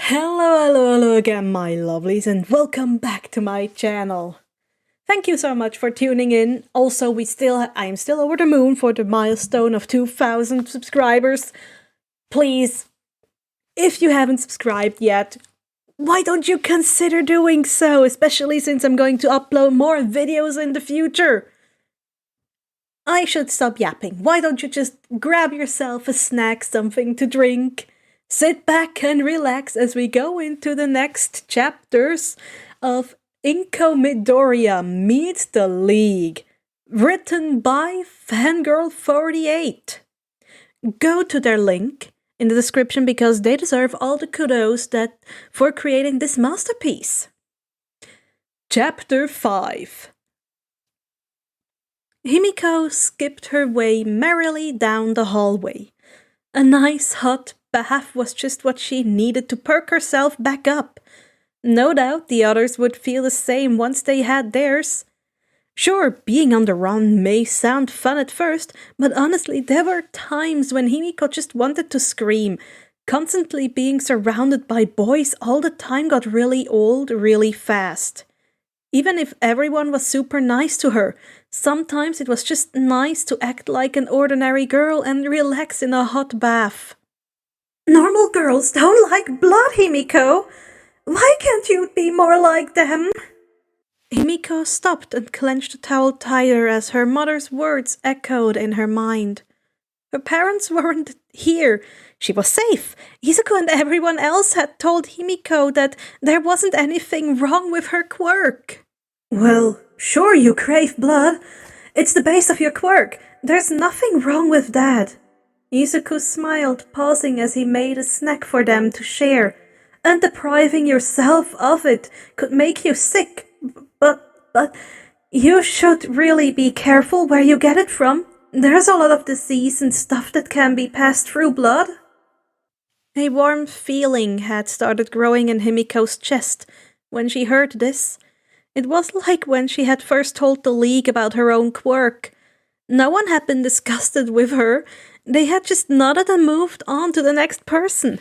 Hello again, my lovelies, and welcome back to my channel. Thank you so much for tuning in. Also, I'm still over the moon for the milestone of 2,000 subscribers. Please, if you haven't subscribed yet, why don't you consider doing so, especially since I'm going to upload more videos in the future? I should stop yapping. Why don't you just grab yourself a snack, something to drink? Sit back and relax as we go into the next chapters of Inko Midoriya Meets the League, written by FangGirl48. Go to their link in the description because they deserve all the kudos for creating this masterpiece. Chapter 5. Himiko skipped her way merrily down the hallway. A nice hot bath was just what she needed to perk herself back up. No doubt the others would feel the same once they had theirs. Sure, being on the run may sound fun at first, but honestly, there were times when Himiko just wanted to scream. Constantly being surrounded by boys all the time got really old really fast. Even if everyone was super nice to her, sometimes it was just nice to act like an ordinary girl and relax in a hot bath. Normal girls don't like blood, Himiko. Why can't you be more like them? Himiko stopped and clenched the towel tighter as her mother's words echoed in her mind. Her parents weren't here. She was safe. Izuku and everyone else had told Himiko that there wasn't anything wrong with her quirk. Well, sure you crave blood. It's the base of your quirk. There's nothing wrong with that. Izuku smiled, pausing as he made a snack for them to share. And depriving yourself of it could make you sick. But you should really be careful where you get it from. There's a lot of disease and stuff that can be passed through blood. A warm feeling had started growing in Himiko's chest when she heard this. It was like when she had first told the League about her own quirk. No one had been disgusted with her. They had just nodded and moved on to the next person.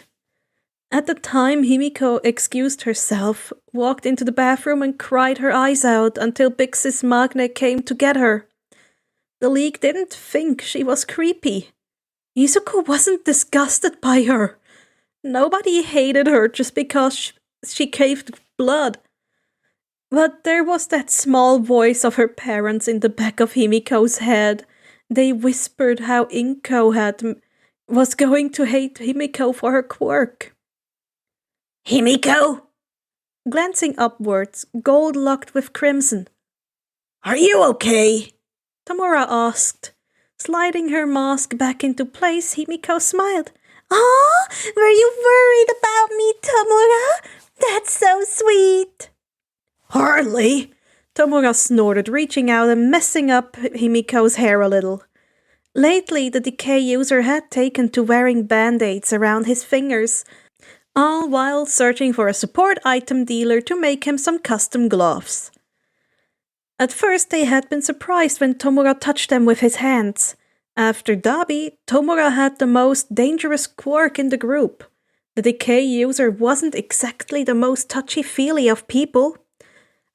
At the time, Himiko excused herself, walked into the bathroom and cried her eyes out until Big Sis Magne came to get her. The League didn't think she was creepy. Izuku wasn't disgusted by her. Nobody hated her just because she craved blood. But there was that small voice of her parents in the back of Himiko's head. They whispered how Inko was going to hate Himiko for her quirk. Himiko? Glancing upwards, gold locked with crimson. Are you okay? Tamura asked. Sliding her mask back into place, Himiko smiled. Oh, were you worried about me, Tamura? That's so sweet. Hardly. Tamura snorted, reaching out and messing up Himiko's hair a little. Lately, the decay user had taken to wearing band-aids around his fingers, all while searching for a support item dealer to make him some custom gloves. At first, they had been surprised when Tamura touched them with his hands. After Dabi, Tamura had the most dangerous quirk in the group. The decay user wasn't exactly the most touchy-feely of people.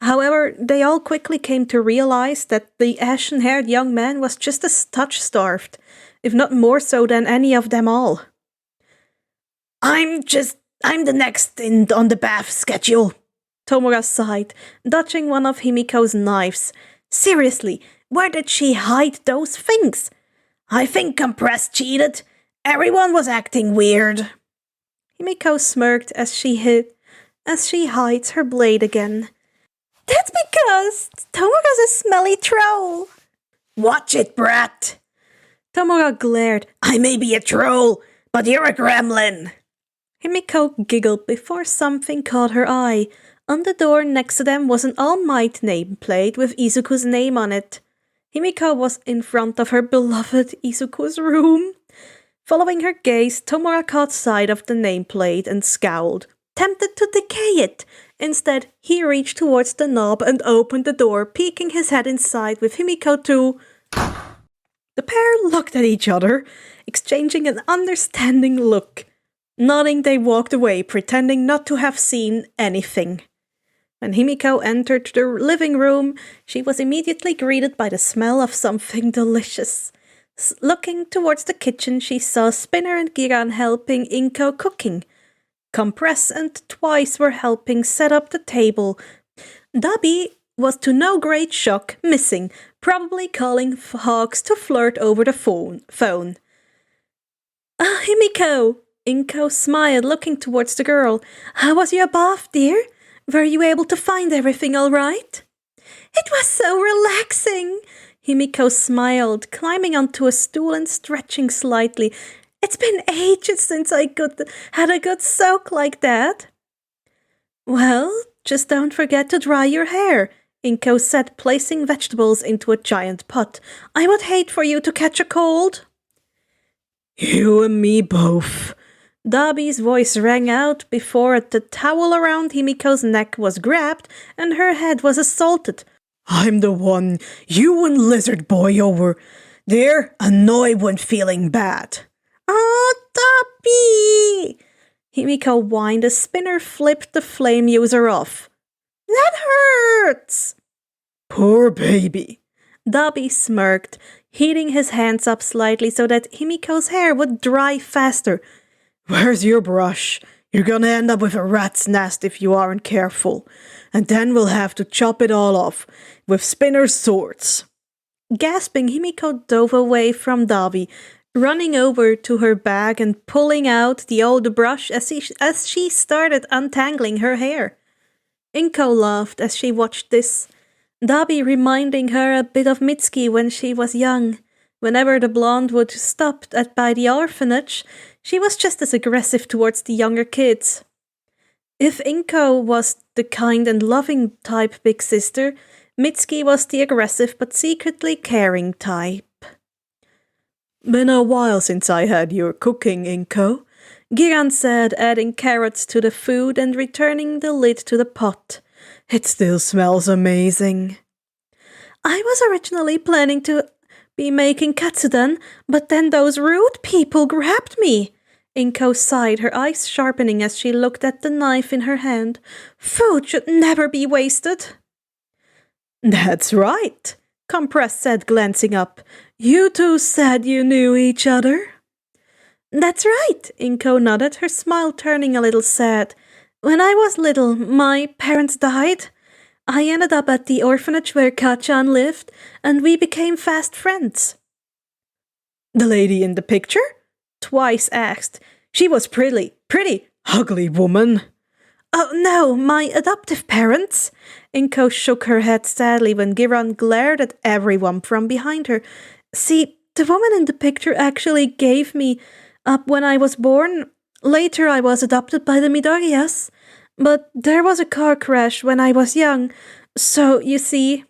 However, they all quickly came to realize that the ashen-haired young man was just as touch-starved, if not more so than any of them all. I'm the next on the bath schedule, Tamura sighed, dodging one of Himiko's knives. Seriously, where did she hide those things? I think Compressed cheated. Everyone was acting weird. Himiko smirked as she hides her blade again. That's because Tamura's a smelly troll. Watch it, brat. Tamura glared. I may be a troll, but you're a gremlin. Himiko giggled before something caught her eye. On the door next to them was an All Might nameplate with Izuku's name on it. Himiko was in front of her beloved Izuku's room. Following her gaze, Tamura caught sight of the nameplate and scowled, tempted to decay it. Instead, he reached towards the knob and opened the door, peeking his head inside with Himiko too. The pair looked at each other, exchanging an understanding look. Nodding, they walked away, pretending not to have seen anything. When Himiko entered the living room, she was immediately greeted by the smell of something delicious. Looking towards the kitchen, she saw Spinner and Giran helping Inko cooking. Compress and Twice were helping set up the table. Dabi was to no great shock missing, probably calling Hawks to flirt over the phone. Ah, Himiko! Inko smiled, looking towards the girl. How was your bath, dear? Were you able to find everything all right? It was so relaxing! Himiko smiled, climbing onto a stool and stretching slightly. It's been ages since I had a good soak like that. Well, just don't forget to dry your hair, Inko said, placing vegetables into a giant pot. I would hate for you to catch a cold. You and me both. Dabi's voice rang out before the towel around Himiko's neck was grabbed and her head was assaulted. I'm the one you and Lizard Boy over there annoyed when feeling bad. Oh, Dabi! Himiko whined as Spinner flipped the flame user off. That hurts! Poor baby. Dabi smirked, heating his hands up slightly so that Himiko's hair would dry faster. Where's your brush? You're gonna end up with a rat's nest if you aren't careful. And then we'll have to chop it all off with Spinner's swords. Gasping, Himiko dove away from Dabi, running over to her bag and pulling out the old brush as she started untangling her hair. Inko laughed as she watched this, Dabi reminding her a bit of Mitsuki when she was young. Whenever the blonde would stop by the orphanage, she was just as aggressive towards the younger kids. If Inko was the kind and loving type big sister, Mitsuki was the aggressive but secretly caring type. Been a while since I had your cooking, Inko, Giran said, adding carrots to the food and returning the lid to the pot. It still smells amazing. I was originally planning to be making katsudon, but then those rude people grabbed me. Inko sighed, her eyes sharpening as she looked at the knife in her hand. Food should never be wasted. That's right, Compress said, glancing up. You two said you knew each other. That's right, Inko nodded, her smile turning a little sad. When I was little, my parents died. I ended up at the orphanage where Kachan lived, and we became fast friends. The lady in the picture? Twice asked. She was pretty ugly woman. Oh no, my adoptive parents. Inko shook her head sadly when Giran glared at everyone from behind her. See, the woman in the picture actually gave me up when I was born. Later I was adopted by the Midoriyas. But there was a car crash when I was young, so you see...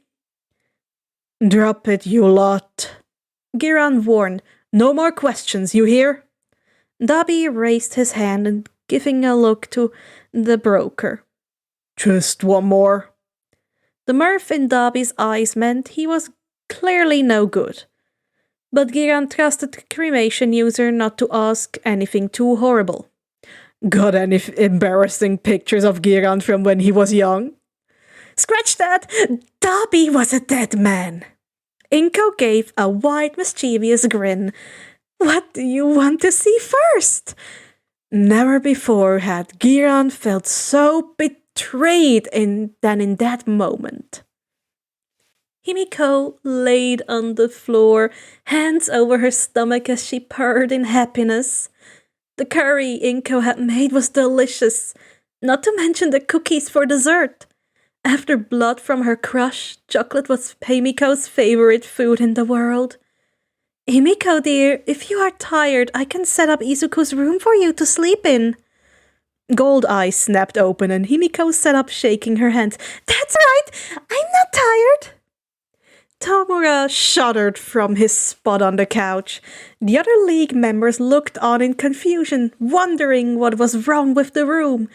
Drop it, you lot. Giran warned. No more questions, you hear? Dabi raised his hand and giving a look to the broker. Just one more. The mirth in Dabi's eyes meant he was clearly no good. But Giran trusted the cremation user not to ask anything too horrible. Got any embarrassing pictures of Giran from when he was young? Scratch that! Dabi was a dead man. Inko gave a wide, mischievous grin. What do you want to see first? Never before had Giran felt so betrayed than in that moment. Himiko laid on the floor, hands over her stomach as she purred in happiness. The curry Inko had made was delicious, not to mention the cookies for dessert. After blood from her crush, chocolate was Himiko's favorite food in the world. Himiko dear, if you are tired, I can set up Izuku's room for you to sleep in. Gold eyes snapped open and Himiko sat up shaking her hands. That's right, I'm not tired. Tamura shuddered from his spot on the couch. The other league members looked on in confusion, wondering what was wrong with the room.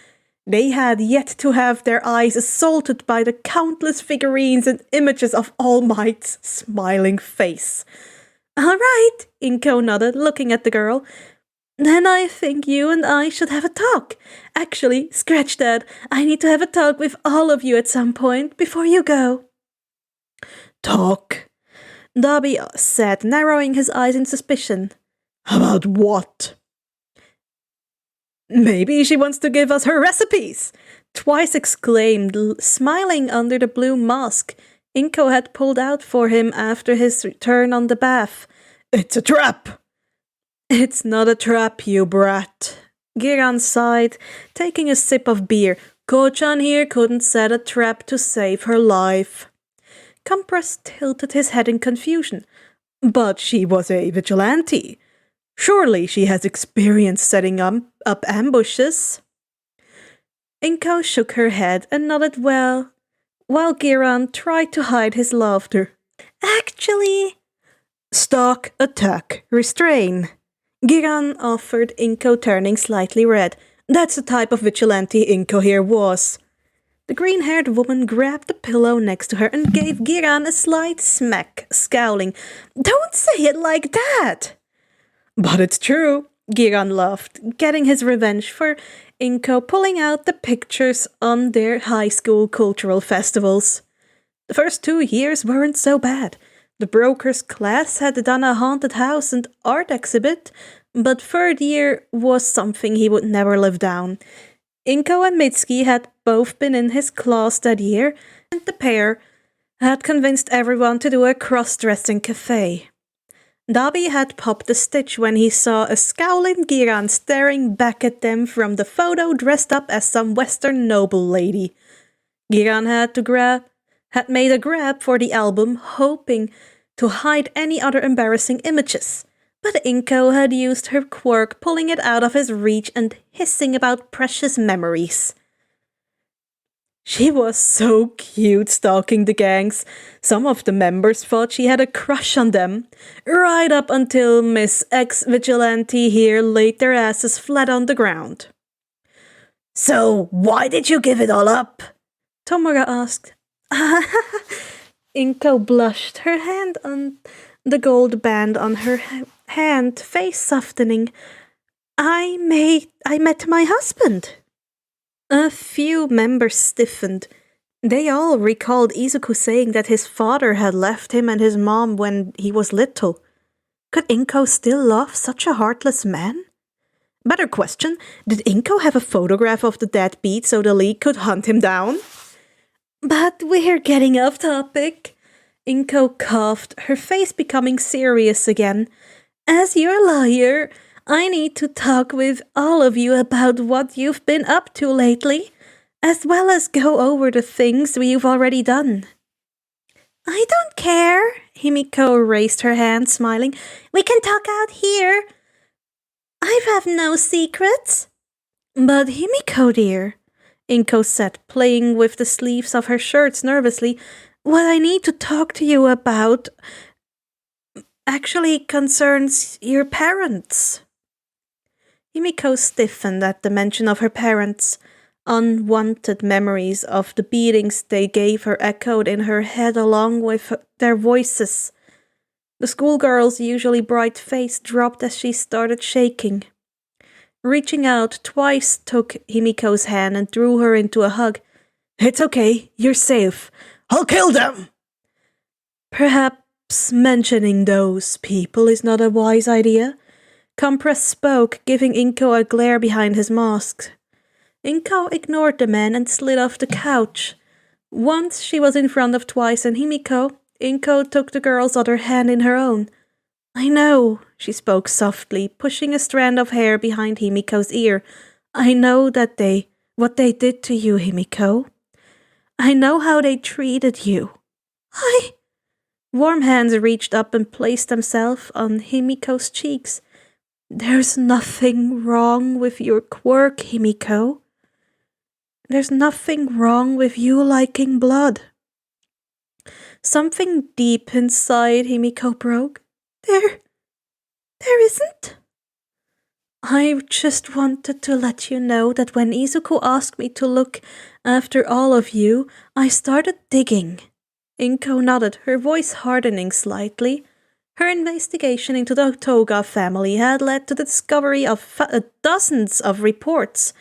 They had yet to have their eyes assaulted by the countless figurines and images of All Might's smiling face. All right, Inko nodded, looking at the girl. Then I think you and I should have a talk. Actually, scratch that. I need to have a talk with all of you at some point before you go. Talk? Dobby said, narrowing his eyes in suspicion. About what? Maybe she wants to give us her recipes, Twice exclaimed, smiling under the blue mask Inko had pulled out for him after his return on the bath. It's a trap! It's not a trap, you brat. Giran sighed, taking a sip of beer. Ko-chan here couldn't set a trap to save her life. Compress tilted his head in confusion. But she was a vigilante. Surely she has experience setting up ambushes. Inko shook her head and nodded well, while Giran tried to hide his laughter. Actually... Stalk, attack, restrain. Giran offered Inko, turning slightly red. That's the type of vigilante Inko here was. The green-haired woman grabbed the pillow next to her and gave Giran a slight smack, scowling. Don't say it like that! But it's true, Giran laughed, getting his revenge for Inko pulling out the pictures on their high school cultural festivals. The first 2 years weren't so bad. The broker's class had done a haunted house and art exhibit, but third year was something he would never live down. Inko and Mitsuki had both been in his class that year, and the pair had convinced everyone to do a cross-dressing cafe. Dabi had popped a stitch when he saw a scowling Giran staring back at them from the photo dressed up as some Western noble lady. Giran had made a grab for the album, hoping to hide any other embarrassing images. But Inko had used her quirk, pulling it out of his reach and hissing about precious memories. She was so cute stalking the gangs. Some of the members thought she had a crush on them. Right up until Miss Ex-Vigilante here laid their asses flat on the ground. So, why did you give it all up? Tomura asked. Inko blushed, her hand on the gold band on her hand, face softening. I met my husband. A few members stiffened. They all recalled Izuku saying that his father had left him and his mom when he was little. Could Inko still love such a heartless man? Better question, did Inko have a photograph of the deadbeat so the League could hunt him down? But we're getting off topic. Inko coughed, her face becoming serious again. As your lawyer, I need to talk with all of you about what you've been up to lately, as well as go over the things you've already done. I don't care, Himiko raised her hand, smiling. We can talk out here. I have no secrets. But Himiko, dear, Inko said, playing with the sleeves of her shirts nervously, what I need to talk to you about actually concerns your parents. Himiko stiffened at the mention of her parents. Unwanted memories of the beatings they gave her echoed in her head along with their voices. The schoolgirl's usually bright face dropped as she started shaking. Reaching out, Twice took Himiko's hand and drew her into a hug. It's okay, you're safe. I'll kill them! Perhaps mentioning those people is not a wise idea. Compress spoke, giving Inko a glare behind his mask. Inko ignored the man and slid off the couch. Once she was in front of Twice and Himiko, Inko took the girl's other hand in her own. I know, she spoke softly, pushing a strand of hair behind Himiko's ear. I know what they did to you, Himiko. I know how they treated you. Warm hands reached up and placed themselves on Himiko's cheeks. There's nothing wrong with your quirk, Himiko. There's nothing wrong with you liking blood. Something deep inside Himiko broke. There isn't. I just wanted to let you know that when Izuku asked me to look after all of you, I started digging. Inko nodded, her voice hardening slightly. Her investigation into the Toga family had led to the discovery of dozens of reports,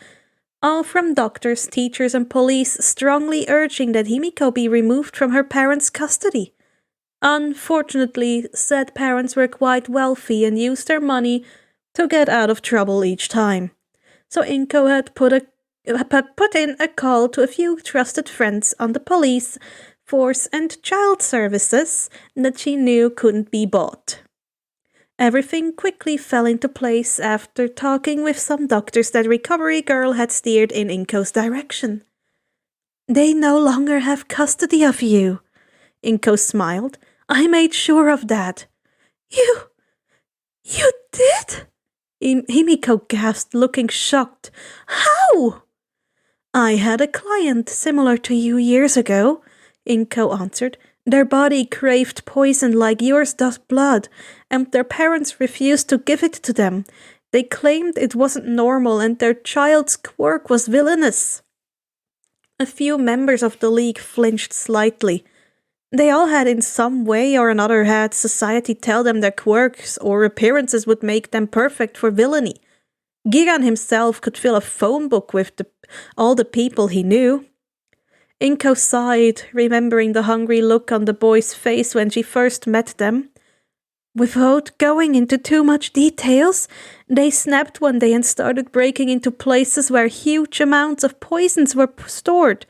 all from doctors, teachers, and police strongly urging that Himiko be removed from her parents' custody. Unfortunately, said parents were quite wealthy and used their money to get out of trouble each time. So Inko had put in a call to a few trusted friends on the police force and child services that she knew couldn't be bought. Everything quickly fell into place after talking with some doctors that Recovery Girl had steered in Inko's direction. They no longer have custody of you. Inko smiled. I made sure of that. You did? Himiko gasped, looking shocked. How? I had a client similar to you years ago, Inko answered. Their body craved poison like yours does blood, and their parents refused to give it to them. They claimed it wasn't normal and their child's quirk was villainous. A few members of the League flinched slightly. They all had in some way or another had society tell them their quirks or appearances would make them perfect for villainy. Gigan himself could fill a phone book with all the people he knew. Inko sighed, remembering the hungry look on the boy's face when she first met them. Without going into too much details, they snapped one day and started breaking into places where huge amounts of poisons were stored.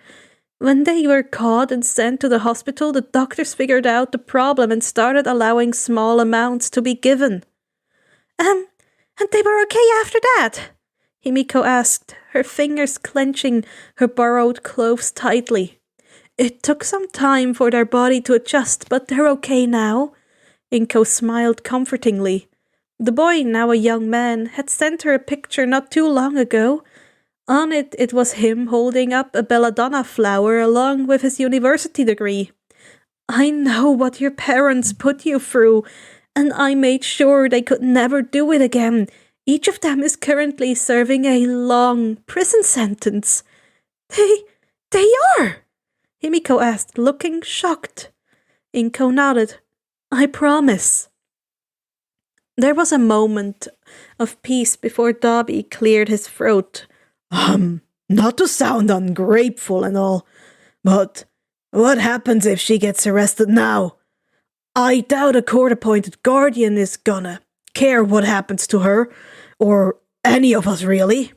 When they were caught and sent to the hospital, the doctors figured out the problem and started allowing small amounts to be given. And they were okay after that? Himiko asked, her fingers clenching her borrowed clothes tightly. It took some time for their body to adjust, but they're okay now. Inko smiled comfortingly. The boy, now a young man, had sent her a picture not too long ago. On it was him holding up a belladonna flower along with his university degree. I know what your parents put you through, and I made sure they could never do it again. Each of them is currently serving a long prison sentence. They are? Himiko asked, looking shocked. Inko nodded. I promise. There was a moment of peace before Dobby cleared his throat. Not to sound ungrateful and all, but what happens if she gets arrested now? I doubt a court-appointed guardian is gonna care what happens to her, or any of us really.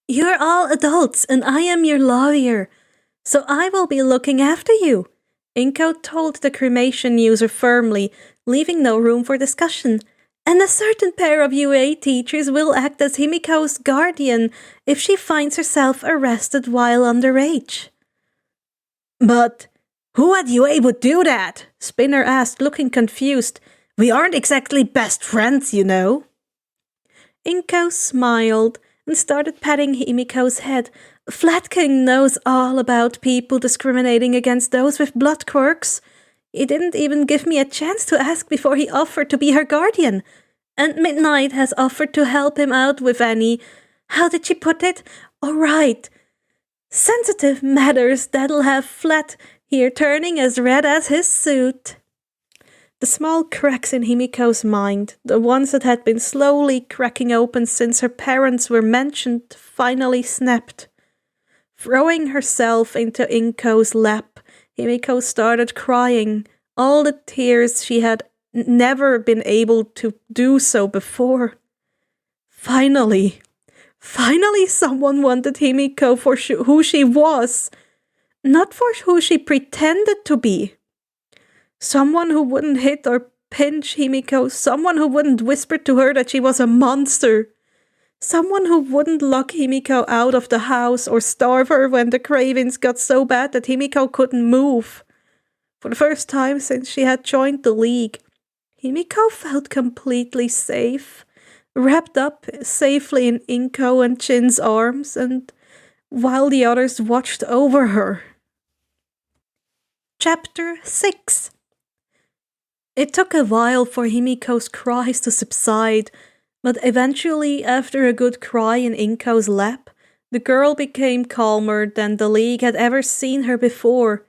You're all adults, and I am your lawyer, so I will be looking after you, Inko told the cremation user firmly, leaving no room for discussion. And a certain pair of UA teachers will act as Himiko's guardian if she finds herself arrested while underage. But who at UA would do that? Spinner asked, looking confused. We aren't exactly best friends, you know. Inko smiled and started patting Himiko's head. Flatking knows all about people discriminating against those with blood quirks. He didn't even give me a chance to ask before he offered to be her guardian. And Midnight has offered to help him out with any, how did she put it? All right. Sensitive matters that'll have Flat here turning as red as his suit. The small cracks in Himiko's mind, the ones that had been slowly cracking open since her parents were mentioned, finally snapped. Throwing herself into Inko's lap, Himiko started crying, all the tears she had never been able to do so before. Finally someone wanted Himiko for who she was, not for who she pretended to be. Someone who wouldn't hit or pinch Himiko, someone who wouldn't whisper to her that she was a monster. Someone who wouldn't lock Himiko out of the house or starve her when the cravings got so bad that Himiko couldn't move. For the first time since she had joined the League, Himiko felt completely safe, wrapped up safely in Inko and Chin's arms, and while the others watched over her. Chapter 6. It took a while for Himiko's cries to subside, but eventually, after a good cry in Inko's lap, the girl became calmer than the League had ever seen her before.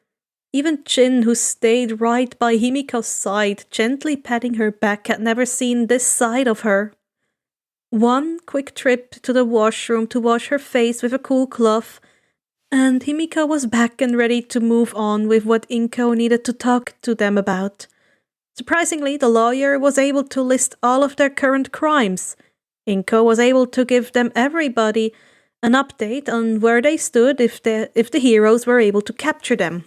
Even Jin, who stayed right by Himiko's side, gently patting her back, had never seen this side of her. One quick trip to the washroom to wash her face with a cool cloth, and Himiko was back and ready to move on with what Inko needed to talk to them about. Surprisingly, the lawyer was able to list all of their current crimes. Inko was able to give them everybody an update on where they stood if the heroes were able to capture them.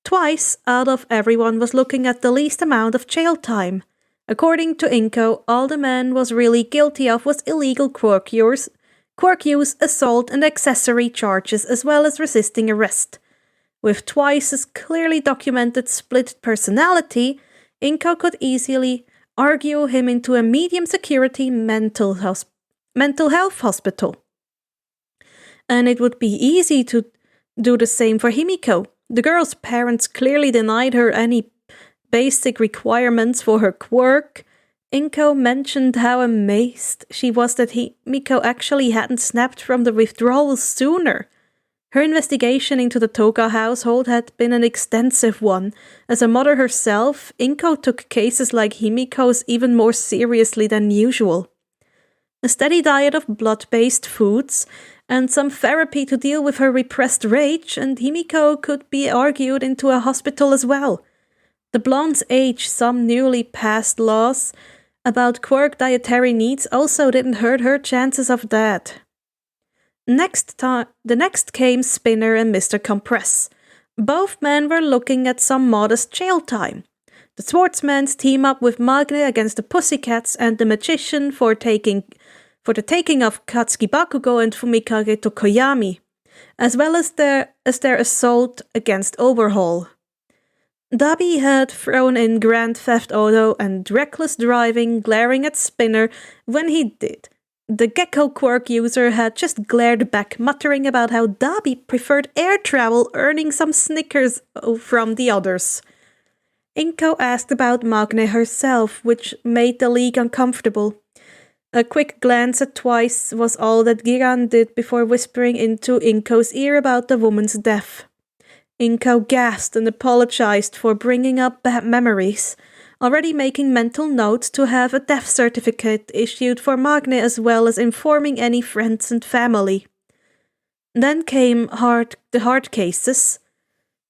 Twice out of everyone was looking at the least amount of jail time. According to Inko, all the man was really guilty of was illegal quirk use, assault and accessory charges, as well as resisting arrest. With twice as clearly documented split personality, Inko could easily argue him into a medium security mental health hospital. And it would be easy to do the same for Himiko. The girl's parents clearly denied her any basic requirements for her quirk. Inko mentioned how amazed she was that Himiko actually hadn't snapped from the withdrawal sooner. Her investigation into the Toga household had been an extensive one. As a mother herself, Inko took cases like Himiko's even more seriously than usual. A steady diet of blood-based foods and some therapy to deal with her repressed rage, and Himiko could be argued into a hospital as well. The blonde's age, some newly passed laws about quirk dietary needs also didn't hurt her chances of that. The next came Spinner and Mr. Compress. Both men were looking at some modest jail time. The swordsman's team up with Magne against the Pussycats and the magician for the taking of Katsuki Bakugo and Fumikage to Koyami, as well as their assault against Overhaul. Dabi had thrown in Grand Theft Auto and reckless driving, glaring at Spinner when he did. The Gecko quirk user had just glared back, muttering about how Dabi preferred air travel, earning some snickers from the others. Inko asked about Magne herself, which made the league uncomfortable. A quick glance at Twice was all that Giran did before whispering into Inko's ear about the woman's death. Inko gasped and apologized for bringing up bad memories, already making mental notes to have a death certificate issued for Magne as well as informing any friends and family. Then came the hard cases.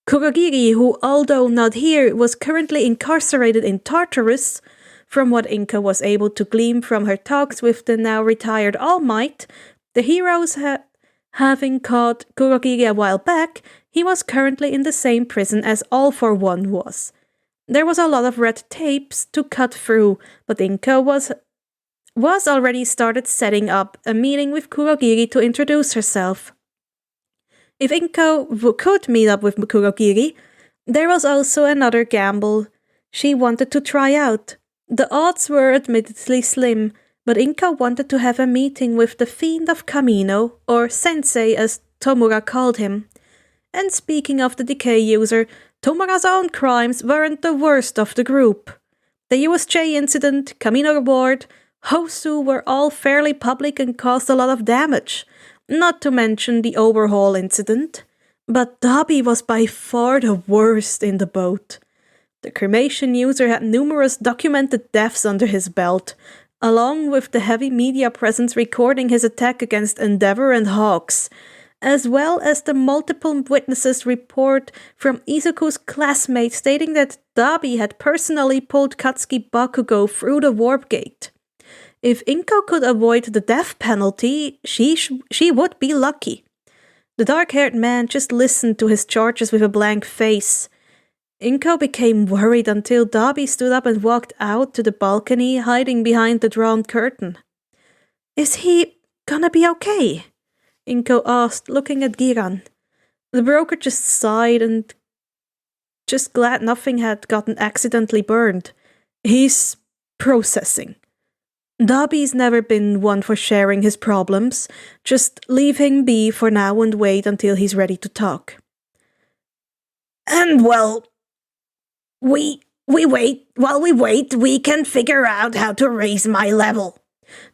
Kurogiri, who although not here, was currently incarcerated in Tartarus. From what Inko was able to glean from her talks with the now retired All Might, the heroes having caught Kurogiri a while back, he was currently in the same prison as All for One was. There was a lot of red tapes to cut through, but Inko was already started setting up a meeting with Kurogiri to introduce herself. If Inko could meet up with Kurogiri, there was also another gamble she wanted to try out. The odds were admittedly slim, but Inko wanted to have a meeting with the Fiend of Kamino, or Sensei as Tomura called him. And speaking of the decay user, Tomura's own crimes weren't the worst of the group. The USJ incident, Kamino Reward, Hosu were all fairly public and caused a lot of damage, not to mention the Overhaul incident. But Dabi was by far the worst in the boat. The cremation user had numerous documented deaths under his belt, along with the heavy media presence recording his attack against Endeavor and Hawks, as well as the multiple witnesses report from Izuku's classmate stating that Dabi had personally pulled Katsuki Bakugo through the warp gate. If Inko could avoid the death penalty, she would be lucky. The dark-haired man just listened to his charges with a blank face. Inko became worried until Dabi stood up and walked out to the balcony, hiding behind the drawn curtain. "Is he gonna be okay?" Inko asked, looking at Giran. The broker just sighed and just glad nothing had gotten accidentally burned. "He's processing." Dabi's never been one for sharing his problems. Just leave him be for now and wait until he's ready to talk. "And well, while we wait, we can figure out how to raise my level."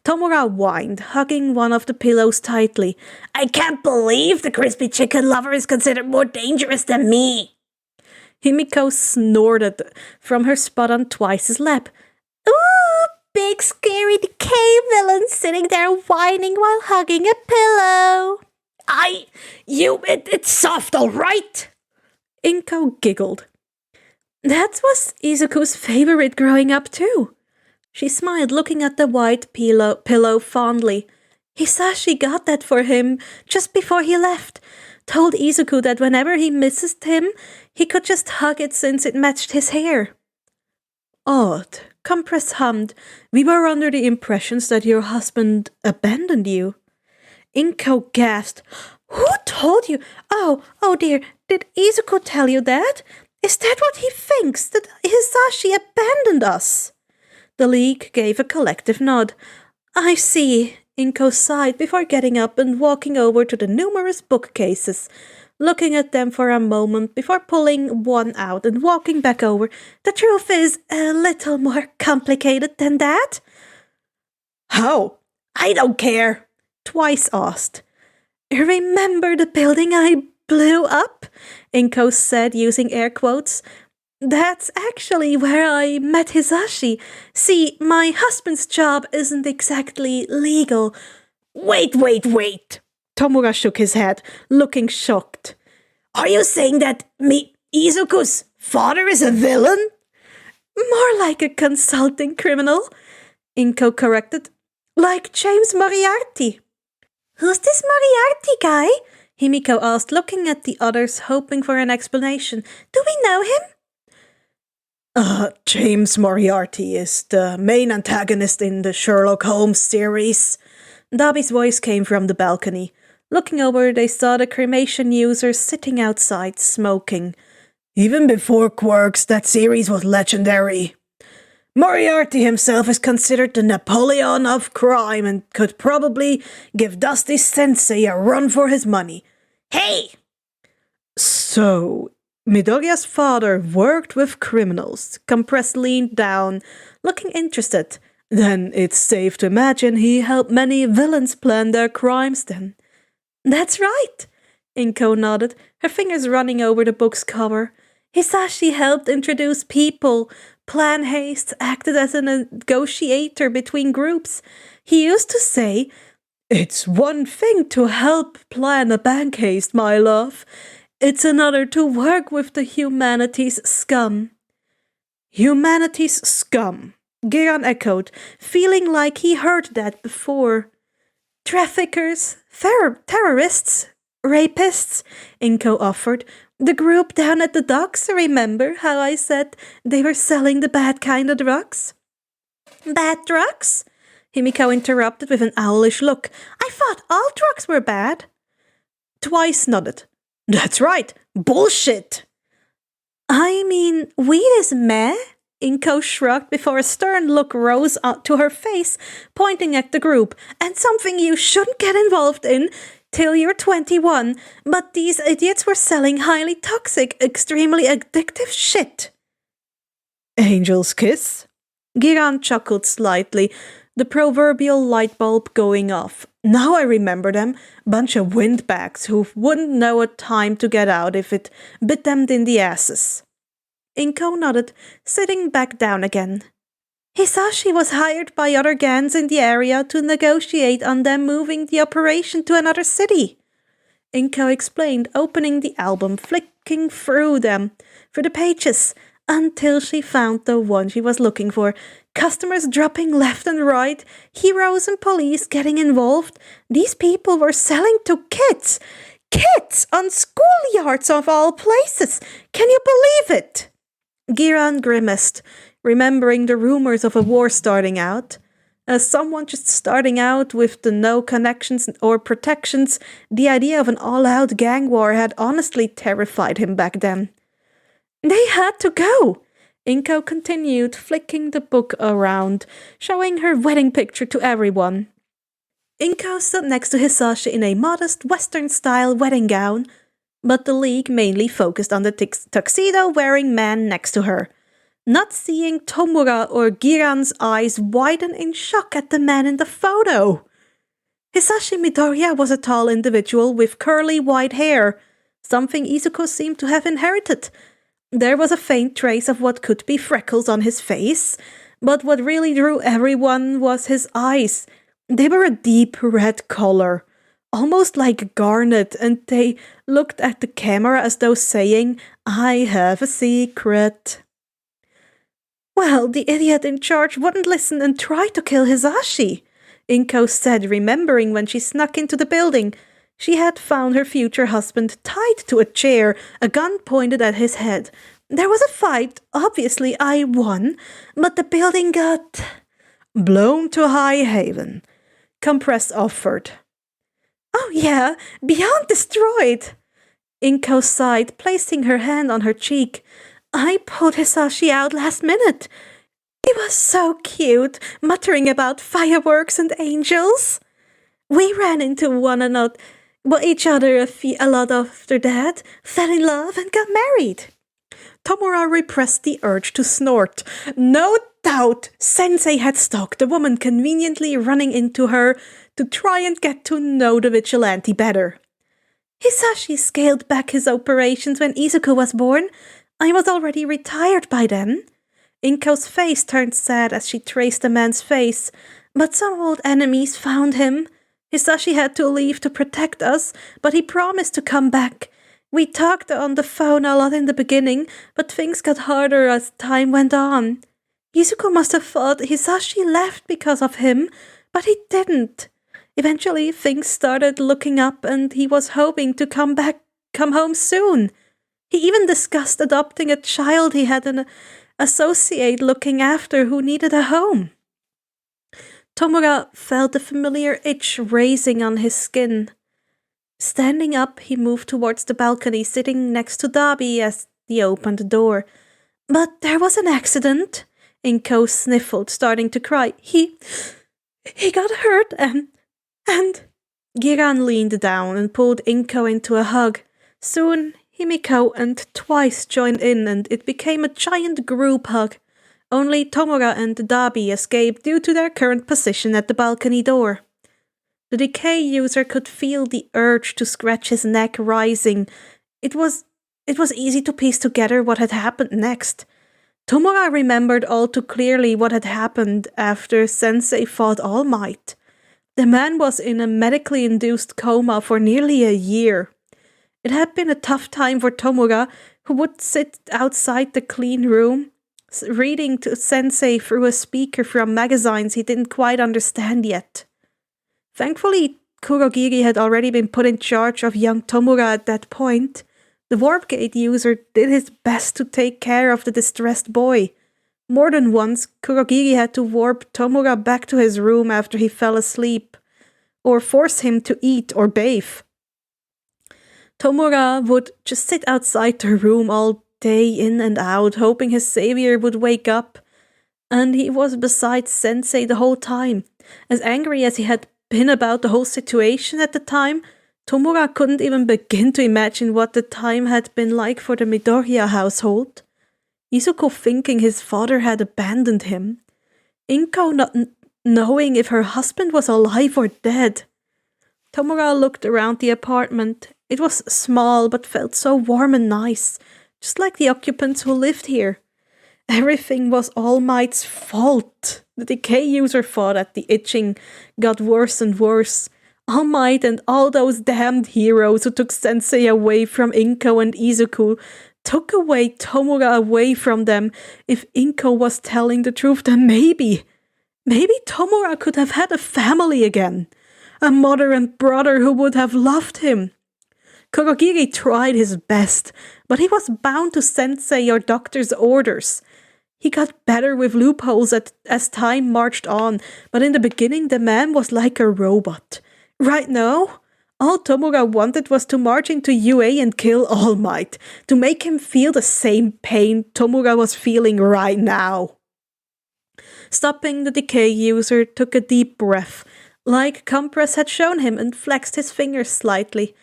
Tomura whined, hugging one of the pillows tightly. "I can't believe the crispy chicken lover is considered more dangerous than me." Himiko snorted from her spot on Twice's lap. Ooh, big scary decay villain sitting there whining while hugging a pillow. It's soft, all right? Inko giggled. That was Izuku's favorite growing up too. She smiled, looking at the white pillow fondly. Hisashi got that for him just before he left. Told Izuku that whenever he misses him, he could just hug it since it matched his hair. Odd, Compress hummed. We were under the impressions that your husband abandoned you. Inko gasped. Who told you? Oh dear, did Izuku tell you that? Is that what he thinks, that Hisashi abandoned us? The League gave a collective nod. I see, Inko sighed before getting up and walking over to the numerous bookcases, looking at them for a moment before pulling one out and walking back over. The truth is a little more complicated than that. How? I don't care, Twice asked. Remember the building I blew up? Inko said, using air quotes. That's actually where I met Hisashi. See, my husband's job isn't exactly legal. Wait. Tomura shook his head, looking shocked. Are you saying that Izuku's father is a villain? More like a consulting criminal, Inko corrected. Like James Moriarty. Who's this Moriarty guy? Himiko asked, looking at the others, hoping for an explanation. Do we know him? James Moriarty is the main antagonist in the Sherlock Holmes series. Dabi's voice came from the balcony. Looking over, they saw the cremation users sitting outside, smoking. Even before Quirks, that series was legendary. Moriarty himself is considered the Napoleon of crime and could probably give Dusty Sensei a run for his money. Hey! So, Midoriya's father worked with criminals. Compress leaned down, looking interested. Then it's safe to imagine he helped many villains plan their crimes then. That's right, Inko nodded, her fingers running over the book's cover. Hisashi helped introduce people, plan hastes, acted as a negotiator between groups. He used to say, "It's one thing to help plan a bank heist, my love. It's another to work with the humanity's scum." Humanity's scum, Giran echoed, feeling like he heard that before. Traffickers, terrorists, rapists, Inko offered. The group down at the docks, remember how I said they were selling the bad kind of drugs? Bad drugs? Himiko interrupted with an owlish look. I thought all drugs were bad. Twice nodded. That's right, bullshit. I mean, weed is meh? Inko shrugged before a stern look rose to her face, pointing at the group. And something you shouldn't get involved in till you're 21. But these idiots were selling highly toxic, extremely addictive shit. Angel's kiss? Giran chuckled slightly, the proverbial light bulb going off. Now I remember them. Bunch of windbags who wouldn't know a time to get out if it bit them in the asses. Inko nodded, sitting back down again. Hisashi was hired by other gangs in the area to negotiate on them moving the operation to another city. Inko explained, opening the album, flicking through them for the pages, until she found the one she was looking for. Customers dropping left and right, heroes and police getting involved. These people were selling to kids. Kids on schoolyards of all places. Can you believe it? Giran grimaced, remembering the rumors of a war starting out. As someone just starting out with the no connections or protections, the idea of an all-out gang war had honestly terrified him back then. They had to go. Inko continued, flicking the book around, showing her wedding picture to everyone. Inko stood next to Hisashi in a modest Western-style wedding gown, but the League mainly focused on the tuxedo-wearing man next to her. Not seeing Tomura or Giran's eyes widen in shock at the man in the photo. Hisashi Midoriya was a tall individual with curly white hair, something Izuku seemed to have inherited. There was a faint trace of what could be freckles on his face, but what really drew everyone was his eyes. They were a deep red color, almost like garnet, and they looked at the camera as though saying, "I have a secret." "Well, the idiot in charge wouldn't listen and tried to kill Hisashi," Inko said, remembering when she snuck into the building. She had found her future husband tied to a chair, a gun pointed at his head. "There was a fight. Obviously, I won, but the building got blown to high heaven," Compress offered. "Oh yeah, beyond destroyed." Inko sighed, placing her hand on her cheek. "I pulled Hisashi out last minute. He was so cute, muttering about fireworks and angels. We ran into one another, but each other a lot after that, fell in love and got married." Tomura repressed the urge to snort. No doubt Sensei had stalked the woman, conveniently running into her to try and get to know the vigilante better. "Hisashi scaled back his operations when Izuku was born. I was already retired by then." Inko's face turned sad as she traced the man's face. "But some old enemies found him. Hisashi had to leave to protect us, but he promised to come back. We talked on the phone a lot in the beginning, but things got harder as time went on. Izuku must have thought Hisashi left because of him, but he didn't. Eventually, things started looking up and he was hoping to come home soon. He even discussed adopting a child he had an associate looking after who needed a home." Tomura felt the familiar itch raising on his skin. Standing up, he moved towards the balcony, sitting next to Dabi as he opened the door. "But there was an accident," Inko sniffled, starting to cry. He got hurt and... Giran leaned down and pulled Inko into a hug. Soon, Himiko and Twice joined in and it became a giant group hug. Only Tomura and Dabi escaped due to their current position at the balcony door. The decay user could feel the urge to scratch his neck rising. It was easy to piece together what had happened next. Tomura remembered all too clearly what had happened after Sensei fought All Might. The man was in a medically induced coma for nearly a year. It had been a tough time for Tomura, who would sit outside the clean room, reading to Sensei through a speaker from magazines he didn't quite understand yet. Thankfully, Kurogiri had already been put in charge of young Tomura at that point. The warp gate user did his best to take care of the distressed boy. More than once, Kurogiri had to warp Tomura back to his room after he fell asleep, or force him to eat or bathe. Tomura would just sit outside the room all day in and out, hoping his savior would wake up. And he was beside Sensei the whole time. As angry as he had been about the whole situation at the time, Tomura couldn't even begin to imagine what the time had been like for the Midoriya household. Izuku thinking his father had abandoned him. Inko not knowing if her husband was alive or dead. Tomura looked around the apartment. It was small but felt so warm and nice, just like the occupants who lived here. Everything was All Might's fault. The decay user thought that the itching got worse and worse. All Might and all those damned heroes who took Sensei away from Inko and Izuku took away Tomura away from them. If Inko was telling the truth, then maybe Tomura could have had a family again. A mother and brother who would have loved him. Kurogiri tried his best, but he was bound to Sensei or doctor's orders. He got better with loopholes as time marched on, but in the beginning the man was like a robot. Right now, all Tomura wanted was to march into UA and kill All Might, to make him feel the same pain Tomura was feeling right now. Stopping, the decay user took a deep breath, like Compress had shown him, and flexed his fingers slightly.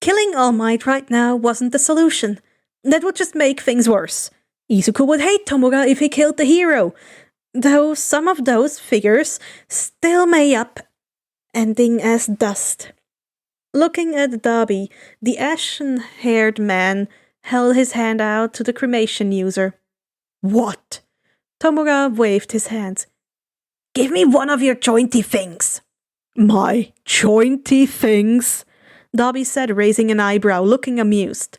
Killing All Might right now wasn't the solution. That would just make things worse. Izuku would hate Tomura if he killed the hero, though some of those figures still may up, ending as dust. Looking at Dabi, the ashen-haired man held his hand out to the cremation user. What? Tomura waved his hands. Give me one of your jointy things. My jointy things? Dabi said, raising an eyebrow, looking amused.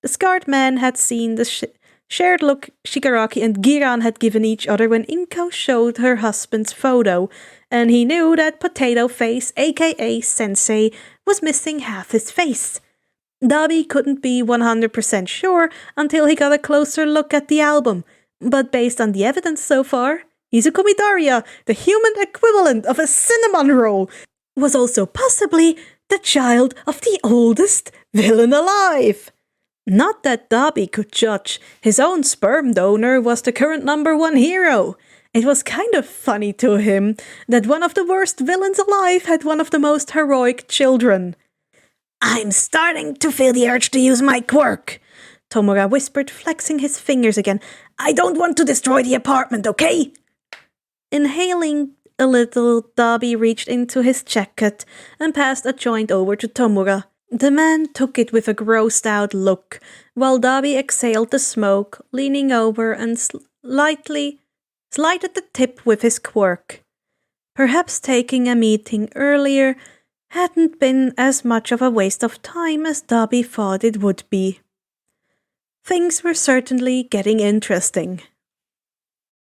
The scarred man had seen the shared look Shigaraki and Giran had given each other when Inko showed her husband's photo, and he knew that Potato Face, aka Sensei, was missing half his face. Dabi couldn't be 100% sure until he got a closer look at the album, but based on the evidence so far, Izuku Midoriya, the human equivalent of a cinnamon roll, was also possibly the child of the oldest villain alive. Not that Dabi could judge. His own sperm donor was the current #1 hero. It was kind of funny to him that one of the worst villains alive had one of the most heroic children. I'm starting to feel the urge to use my quirk, Tomura whispered, flexing his fingers again. I don't want to destroy the apartment, okay? Inhaling a little, Dabi reached into his jacket and passed a joint over to Tomura. The man took it with a grossed-out look, while Dabi exhaled the smoke, leaning over and slighted the tip with his quirk. Perhaps taking a meeting earlier hadn't been as much of a waste of time as Dabi thought it would be. Things were certainly getting interesting.